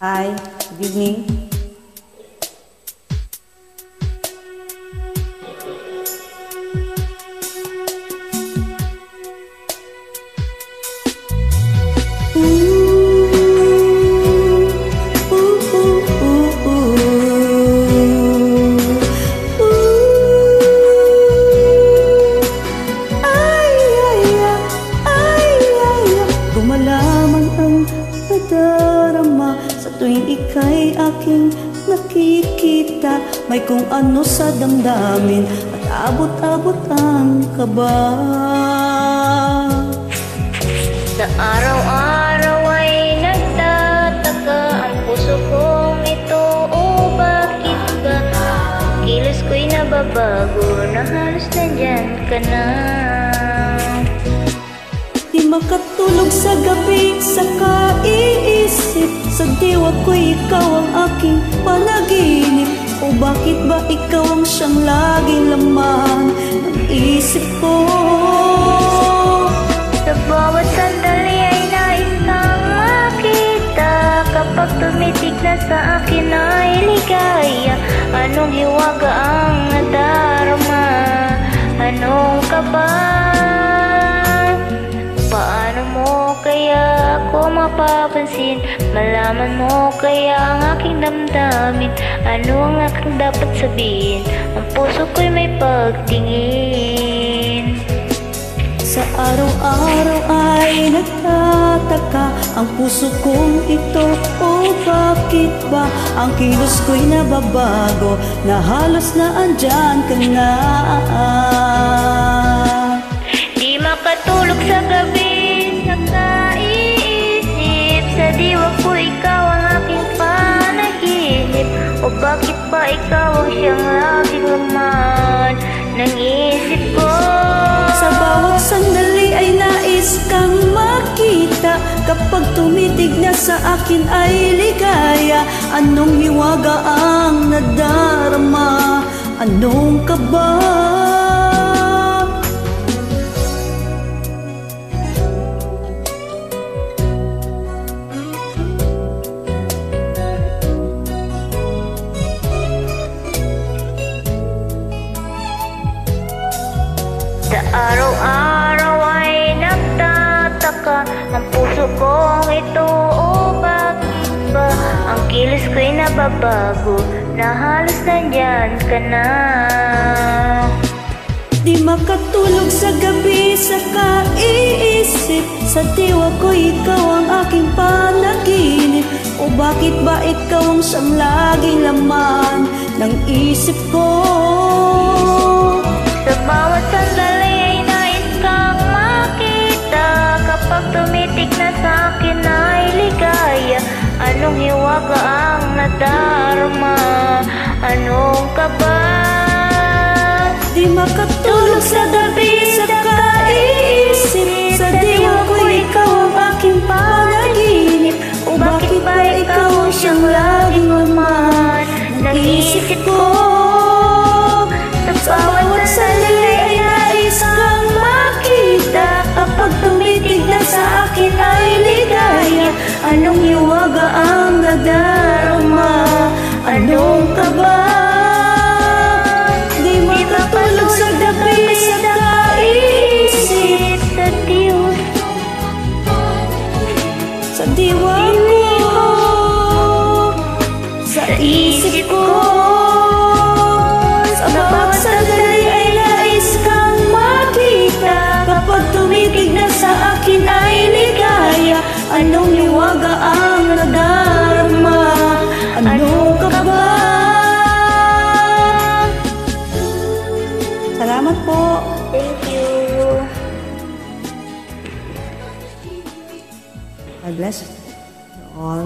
Hi, good evening. Lumalaman ang nadarama sa tuwing ika'y aking nakikita. May kung ano sa damdamin at abot-abot ang kaba. Sa araw-araw ay nagtataka ang puso kong ito. O bakit ba kilos ko'y nababago na halos nandyan ka na? Di makatulog sa gabi sa kaiisip. Sa diwa ko'y ikaw ang aking panaginip. O bakit ba ikaw ang siyang laging laman ng isip ko? Sa bawat sandali ay nais kang makita. Kapag tumitig na sa akin ay ligaya. Anong hiwaga ang nadarama? Anong kaba? Paano mo kaya ako mapapansin? Malaman mo kaya ang aking damdamin? Ano ang aking dapat sabihin? Ang puso ko'y may pagtingin. Sa araw-araw ay nagtataka ang puso kong ito. O bakit ba ang kilos ko'y nababago na halos na andyan ka na? Di makatulog sa gabi sa kaiisip. Sa diwa ko ikaw ang aking panaginip. O bakit ba ikaw ang siyang laging laman ng isip ko? Sa bawat sandali ay nais kang makita. Kapag tumitig na sa akin ay ligaya. Anong hiwaga ang nadarama? Anong kaba? Sa araw-araw ay nagtataka ang puso kong ito. O bakit ba ang kilos ko'y nababago na halos nandyan ka na? Di makatulog sa gabi sa kaiisip. Sa diwa ko ikaw ang aking panaginip. O bakit ba ikaw ang siyang laging laman ng isip ko? Sa bawat sandali ay nais kang makita. Kapag tumitig na sa akin ay ligaya. Anong hiwaga ang nadarama? Anong kaba? Di makatulog sa gabi sa kaiisip. Sa diwa ko ikaw ang aking panaginip. O bakit ba ikaw ang siyang laging laman ng isip ko? Sa bawat sandali ay nais kang makita. Kapag tumitig na sa akin ay ligaya. Anong hiwaga ang nadarama? Anong kaba? Di makatulog sa gabi sa kaiisip. Sa diwa ko, sa isip ko. Sa bawat sandali ay nais kang makita. Kapag tumitig na sa akin ay ligaya. Anong hiwaga ang nadarama? Anong kaba? Salamat po. Thank you. God bless you all.